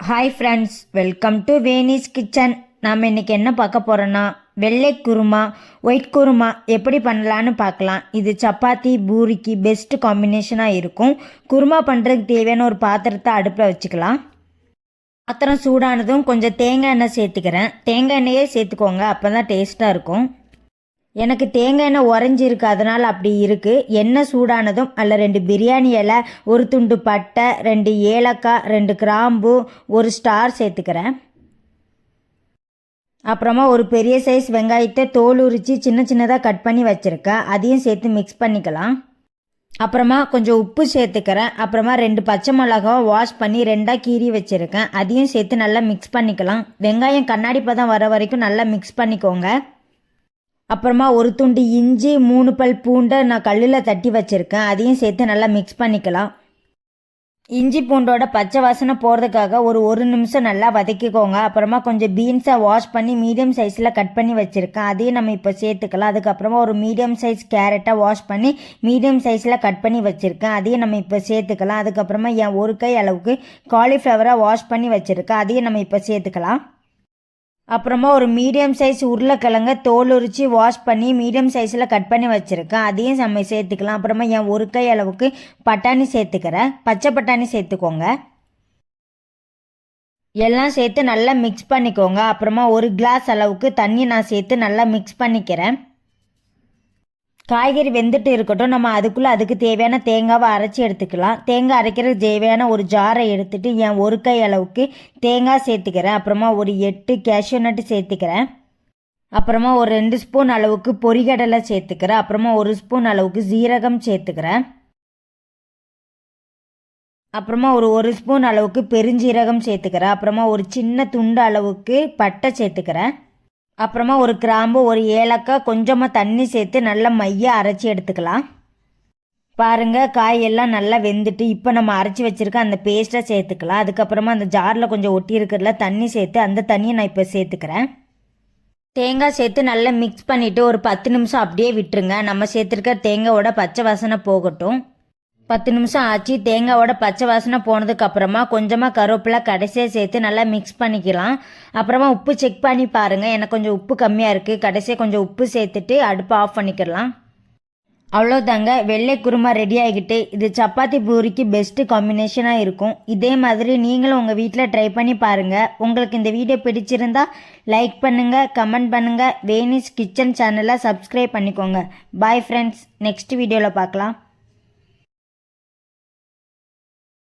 Hi friends, welcome to Veni's kitchen. நாம் இன்றைக்கி என்ன பார்க்க போகிறோன்னா வெள்ளை குருமா, ஒயிட் குருமா எப்படி பண்ணலான்னு பார்க்கலாம். இது சப்பாத்தி பூரிக்கு பெஸ்ட் காம்பினேஷனாக இருக்கும். குருமா பண்ணுறதுக்கு தேவையான ஒரு பாத்திரத்தை அடுப்பில் வச்சுக்கலாம். பாத்திரம் சூடானதும் கொஞ்சம் தேங்காய் எண்ணெய் சேர்த்துக்கிறேன். தேங்காய் எண்ணெயே சேர்த்துக்கோங்க, அப்போ தான் டேஸ்ட்டாக இருக்கும். எனக்கு தேங்காய் எண்ணெய் உறைஞ்சிருக்கு, அதனால் அப்படி இருக்குது. எண்ணெய் சூடானதும் அதில் 2 பிரியாணி இலை, ஒரு துண்டு பட்டை, 2 ஏலக்காய், 2 கிராம்பு, ஒரு ஸ்டார் சேர்த்துக்கிறேன். அப்புறமா ஒரு பெரிய சைஸ் வெங்காயத்தை தோல் உரித்து சின்ன சின்னதாக கட் பண்ணி வச்சுருக்கேன், அதையும் சேர்த்து மிக்ஸ் பண்ணிக்கலாம். அப்புறமா கொஞ்சம் உப்பு சேர்த்துக்கிறேன். அப்புறமா 2 பச்சை மிளகாவை வாஷ் பண்ணி 2ஆக கீறி வச்சுருக்கேன், அதையும் சேர்த்து நல்லா மிக்ஸ் பண்ணிக்கலாம். வெங்காயம் கண்ணாடி பதம் வர வரைக்கும் நல்லா மிக்ஸ் பண்ணிக்கோங்க. அப்புறமா ஒரு துண்டு இஞ்சி, 3 பல் பூண்டை நான் கல்லில் தட்டி வச்சுருக்கேன், அதையும் சேர்த்து நல்லா மிக்ஸ் பண்ணிக்கலாம். இஞ்சி பூண்டோட பச்சை வாசனை போகிறதுக்காக ஒரு நிமிஷம் நல்லா வதக்கிக்கோங்க. அப்புறமா கொஞ்சம் பீன்ஸை வாஷ் பண்ணி மீடியம் சைஸில் கட் பண்ணி வச்சுருக்கேன், அதையும் நம்ம இப்போ சேர்த்துக்கலாம். அதுக்கப்புறமா ஒரு மீடியம் சைஸ் கேரட்டை வாஷ் பண்ணி மீடியம் சைஸில் கட் பண்ணி வச்சுருக்கேன், அதையும் நம்ம இப்போ சேர்த்துக்கலாம். அதுக்கப்புறமா என் ஒரு கை அளவுக்கு காலிஃப்ளவரை வாஷ் பண்ணி வச்சுருக்கேன், அதையும் நம்ம இப்போ சேர்த்துக்கலாம். அப்புறமா ஒரு மீடியம் சைஸ் உருளைக்கிழங்க தோல் உரித்து வாஷ் பண்ணி மீடியம் சைஸில் கட் பண்ணி வச்சுருக்கேன், அதையும் நம்ம சேர்த்துக்கலாம். அப்புறமா என் ஒரு கை அளவுக்கு பட்டாணி சேர்த்துக்கிறேன், பச்சை பட்டாணி சேர்த்துக்கோங்க. எல்லாம் சேர்த்து நல்லா மிக்ஸ் பண்ணிக்கோங்க. அப்புறமா 1 கிளாஸ் அளவுக்கு தண்ணி நான் சேர்த்து நல்லா மிக்ஸ் பண்ணிக்கிறேன். காய்கறி வெந்துட்டு இருக்கட்டும், நம்ம அதுக்கு தேவையான தேங்காவை அரைச்சி எடுத்துக்கலாம். தேங்காய் அரைக்கிறதுக்கு தேவையான ஒரு ஜாரை எடுத்துகிட்டு என் ஒரு கை அளவுக்கு தேங்காய் சேர்த்துக்கிறேன். அப்புறமா ஒரு 8 கேஷ்யூ நட்டு சேர்த்துக்கிறேன். அப்புறமா ஒரு 2 ஸ்பூன் அளவுக்கு பொரிகடலை சேர்த்துக்கிறேன். அப்புறமா 1 ஸ்பூன் அளவுக்கு ஜீரகம் சேர்த்துக்கிறேன். அப்புறமா ஒரு ஸ்பூன் அளவுக்கு பெருஞ்சீரகம் சேர்த்துக்கிறேன். அப்புறமா ஒரு சின்ன துண்டு அளவுக்கு பட்டை சேர்த்துக்கிறேன். அப்புறமா ஒரு கிராம்பு, ஒரு ஏலக்காய், கொஞ்சமாக தண்ணி சேர்த்து நல்லா மையாக அரைச்சி எடுத்துக்கலாம். பாருங்கள், காயெல்லாம் நல்லா வெந்துட்டு இப்போ நம்ம அரைச்சி வச்சுருக்க அந்த பேஸ்ட்டை சேர்த்துக்கலாம். அதுக்கப்புறமா அந்த ஜாரில் கொஞ்சம் ஒட்டி இருக்கிறதுல தண்ணி சேர்த்து அந்த தண்ணியை நான் இப்போ சேர்த்துக்கிறேன். தேங்காய் சேர்த்து நல்லா மிக்ஸ் பண்ணிவிட்டு ஒரு 10 நிமிஷம் அப்படியே விட்டுருங்க. நம்ம சேர்த்துருக்க தேங்காயோட பச்சை வாசனை போகட்டும். 10 நிமிஷம் ஆச்சு. தேங்காயோட பச்சை வாசனை போனதுக்கப்புறமா கொஞ்சமாக கருவேப்பிலை கடைசியாக சேர்த்து நல்லா மிக்ஸ் பண்ணிக்கலாம். அப்புறமா உப்பு செக் பண்ணி பாருங்கள், எனக்கு கொஞ்சம் உப்பு கம்மியாக இருக்குது. கடைசியாக கொஞ்சம் உப்பு சேர்த்துட்டு அடுப்பை ஆஃப் பண்ணிக்கலாம். அவ்வளோதாங்க, வெள்ளை குருமா ரெடி ஆகிட்டு. இது சப்பாத்தி பூரிக்கு பெஸ்ட்டு காம்பினேஷனாக இருக்கும். இதே மாதிரி நீங்களும் உங்கள் வீட்டில் ட்ரை பண்ணி பாருங்கள். உங்களுக்கு இந்த வீடியோ பிடிச்சிருந்தா லைக் பண்ணுங்கள், கமெண்ட் பண்ணுங்கள். வேனிஸ் கிச்சன் சேனலை சப்ஸ்கிரைப் பண்ணிக்கோங்க. பாய் ஃப்ரெண்ட்ஸ், நெக்ஸ்ட் வீடியோவில் பார்க்கலாம்.